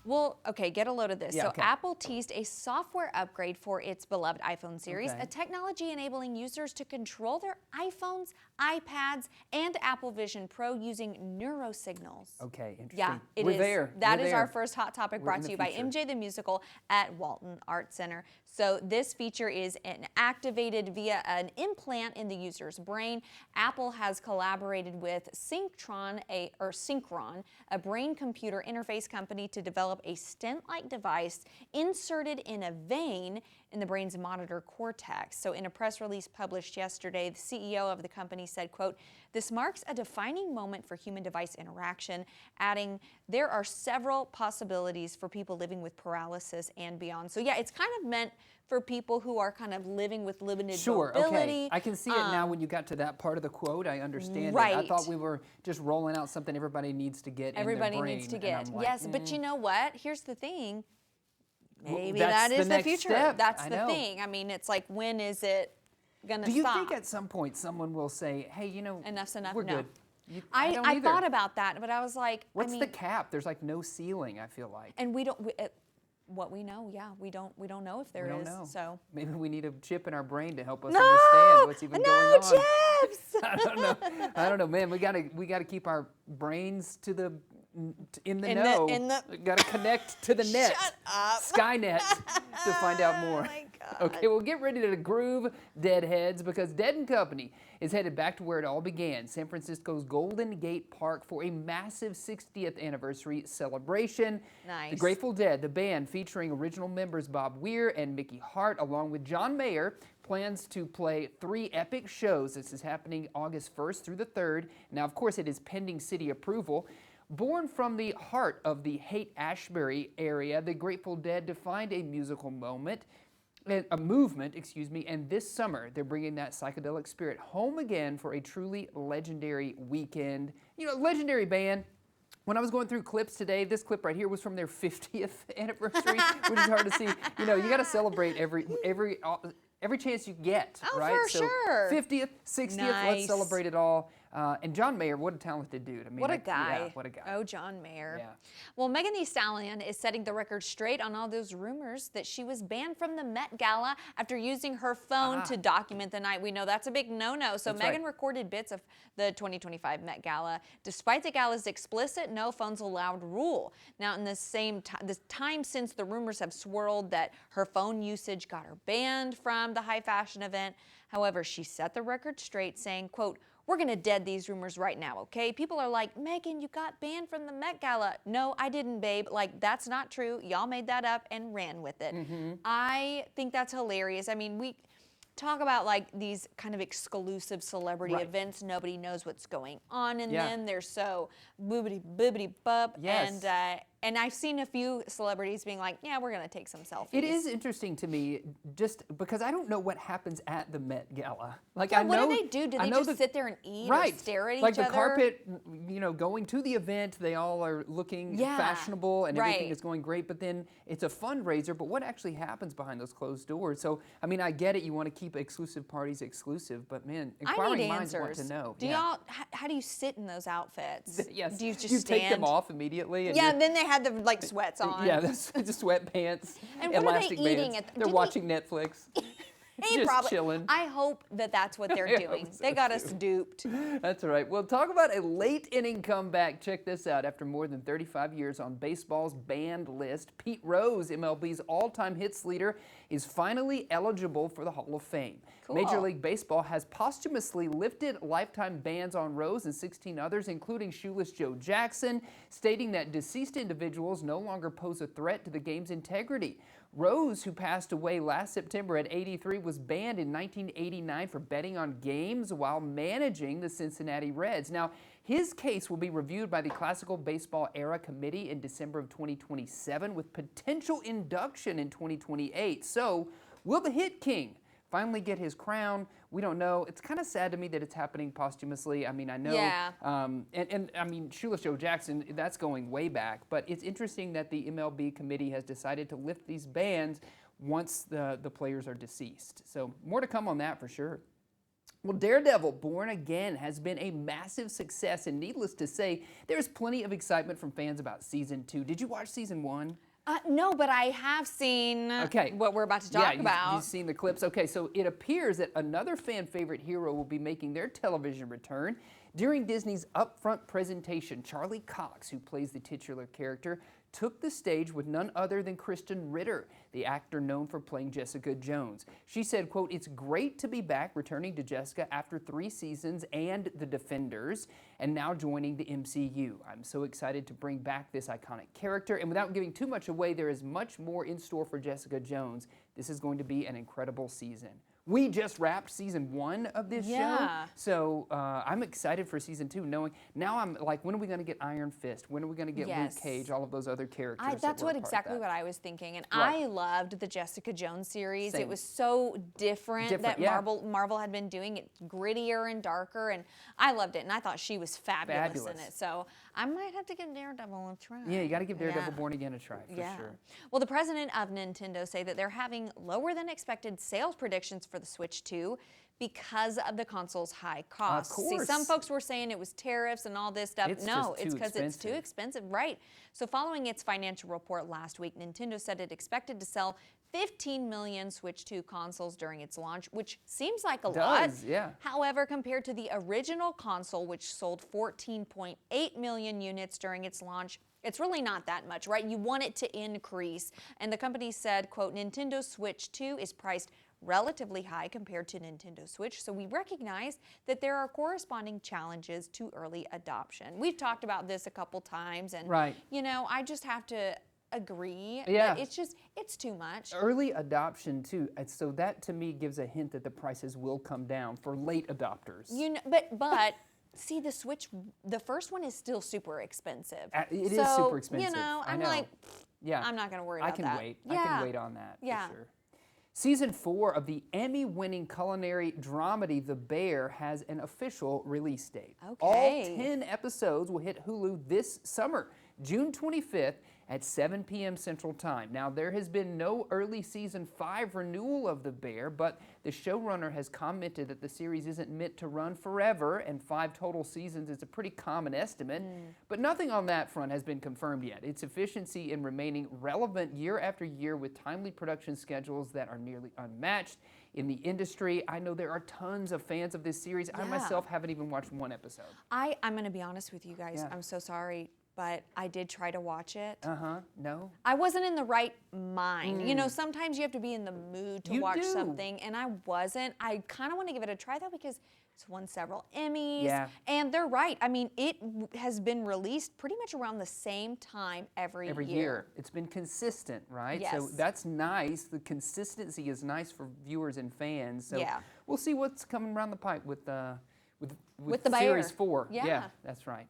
Well, okay, get a load of this. Yeah, so okay. Apple teased a software upgrade for its beloved iPhone series, Okay. a technology enabling users to control their iPhones, iPads, and Apple Vision Pro using neurosignals. Okay, interesting. Yeah, it We're is. there. That We're is there. our first hot topic We're brought in to the you by future. MJ the Musical at Walton Art Center. So this feature is activated via an implant in the user's brain. Apple has collaborated with Synchron, a brain-computer interface company, to develop a stent-like device inserted in a vein in the brain's monitor cortex. So in a press release published yesterday, the CEO of the company said, quote, "This marks a defining moment for human-device interaction," adding, "There are several possibilities for people living with paralysis and beyond." So yeah, it's kind of meant for people who are kind of living with limited mobility. Okay. I can see it now when you got to that part of the quote. I understand right. it. I thought we were just rolling out something everybody needs to get in their brain. Everybody needs to get. Like, yes, but you know what? Here's the thing. Maybe that's that is the the next future. step. That's I the know. thing. I mean, it's like, when is it going to Do you stop? think at some point someone will say, hey, you know, Enough's enough? we're No. good? I don't I either. thought about that, but I was like, What's I mean, the cap? There's like no ceiling, I feel like. and we don't. What we know, yeah, we don't know if there We don't is. know. So maybe we need a chip in our brain to help us no, understand what's even no going on. chips. I don't know, man. We gotta keep our brains in the know. We gotta connect to the net. Shut up. Skynet to find out more. Oh my God. Okay, well, get ready to groove, Deadheads, because Dead & Company is headed back to where it all began, San Francisco's Golden Gate Park, for a massive 60th anniversary celebration. Nice. The Grateful Dead, the band featuring original members Bob Weir and Mickey Hart, along with John Mayer, plans to play 3 epic shows. This is happening August 1st through the 3rd. Now, of course, it is pending city approval. Born from the heart of the Haight-Ashbury area, the Grateful Dead defined a musical movement, and this summer they're bringing that psychedelic spirit home again for a truly legendary weekend. You know, legendary band. When I was going through clips today, this clip right here was from their 50th anniversary, which is hard to see. You know, you got to celebrate every chance you get, right? For sure. 50th, 60th, Nice. let's celebrate it all. And John Mayer, what a talented dude. I mean, What a guy. Yeah, what a guy. Oh, John Mayer. Yeah. Well, Megan Thee Stallion is setting the record straight on all those rumors that she was banned from the Met Gala after using her phone to document the night. We know that's a big no-no. So That's Megan right. recorded bits of the 2025 Met Gala, despite the gala's explicit no phones allowed rule. Now, in the time since the rumors have swirled that her phone usage got her banned from the high fashion event, however, she set the record straight, saying, quote, "We're going to dead these rumors right now, okay? People are like, Megan, you got banned from the Met Gala." No, I didn't, babe. Like, that's not true. Y'all made that up and ran with it. I think that's hilarious. I mean, we talk about like these kind of exclusive celebrity events. Nobody knows what's going on in them. They're so boobity-boobity-bub. Yes. And I've seen a few celebrities being like, yeah, we're going to take some selfies. It is interesting to me, just because I don't know what happens at the Met Gala. Like, Yeah, I know, what do they do? Do they just sit there and eat or stare at each like other? the carpet, you know, going to the event, they all are looking fashionable and everything is going great, but then it's a fundraiser, but what actually happens behind those closed doors? So, I mean, I get it, you want to keep exclusive parties exclusive, but man, inquiring minds want to know. Do y'all, how do you sit in those outfits? Yes. Do you just stand? Take them off immediately? And yeah, and then they had the like sweats on. Yeah, the sweatpants, And what are they elastic eating bands. at They're watching Netflix. Just probably, chilling. I hope that that's what they're doing. so They got us duped. That's all right. Well, talk about a late inning comeback. Check this out. After more than 35 years on baseball's banned list, Pete Rose, MLB's all-time hits leader, is finally eligible for the Hall of Fame. Cool. Major League Baseball has posthumously lifted lifetime bans on Rose and 16 others, including shoeless Joe Jackson, stating that deceased individuals no longer pose a threat to the game's integrity. Rose, who passed away last September at 83, was banned in 1989 for betting on games while managing the Cincinnati Reds. Now, his case will be reviewed by the Classical Baseball Era Committee in December of 2027 with potential induction in 2028. So, will the Hit King finally get his crown? We don't know. It's kind of sad to me that it's happening posthumously. I mean, I know, and I mean, shoeless Joe Jackson, that's going way back, but it's interesting that the MLB committee has decided to lift these bans once the players are deceased. So more to come on that for sure. Well, Daredevil Born Again has been a massive success, and needless to say, there's plenty of excitement from fans about season 2. Did you watch season 1? No, but I have seen what we're about to talk about. You've seen the clips. Okay, so it appears that another fan favorite hero will be making their television return. During Disney's upfront presentation, Charlie Cox, who plays the titular character, took the stage with none other than Kristen Ritter, the actor known for playing Jessica Jones. She said, quote, "It's great to be back returning to Jessica after 3 seasons and The Defenders, and now joining the MCU. I'm so excited to bring back this iconic character, and without giving too much away, there is much more in store for Jessica Jones. This is going to be an incredible season." We just wrapped season 1 of this show, so I'm excited for season 2, knowing now I'm like, when are we going to get Iron Fist? When are we going to get Luke Cage? All of those other characters. That's exactly what I was thinking, and I loved the Jessica Jones series. Same. It was so different that Marvel had been doing it, grittier and darker, and I loved it. And I thought she was fabulous in it. So I might have to give Daredevil a try. Yeah, you got to give Daredevil Born Again a try for sure. Well, the president of Nintendo say that they're having lower than expected sales predictions for the Switch 2 because of the console's high cost. Of course. See, some folks were saying it was tariffs and all this stuff. No, it's because it's too expensive. Right. So following its financial report last week, Nintendo said it expected to sell 15 million Switch 2 consoles during its launch, which seems like a lot. Yeah. However, compared to the original console, which sold 14.8 million units during its launch, it's really not that much, right? You want it to increase. And the company said, quote, "Nintendo Switch 2 is priced relatively high compared to Nintendo Switch, so we recognize that there are corresponding challenges to early adoption." We've talked about this a couple times, and you know, I just have to agree that it's too much. Early adoption too, so that to me gives a hint that the prices will come down for late adopters. You know, but see, the Switch, the first one is still super expensive. It is super expensive. You know, I'm like, I'm not going to worry about that. I can wait on that for sure. Season 4 of the Emmy-winning culinary dramedy The Bear has an official release date. All 10 episodes will hit Hulu this summer, June 25th at 7 p.m. Central Time. Now, there has been no early Season 5 renewal of The Bear, but the showrunner has commented that the series isn't meant to run forever, and 5 total seasons is a pretty common estimate. But nothing on that front has been confirmed yet. Its efficiency in remaining relevant year after year with timely production schedules that are nearly unmatched in the industry. I know there are tons of fans of this series. I myself haven't even watched 1 episode. I'm going to be honest with you guys. I'm so sorry, but I did try to watch it. No? I wasn't in the right mind. You know, sometimes you have to be in the mood to watch something, and I wasn't. I kind of want to give it a try, though, because it's won several Emmys. And they're right. I mean, it has been released pretty much around the same time every year. It's been consistent, right? Yes. So that's nice. The consistency is nice for viewers and fans. So we'll see what's coming around the pipe with the Bear. Series 4. Yeah, that's right.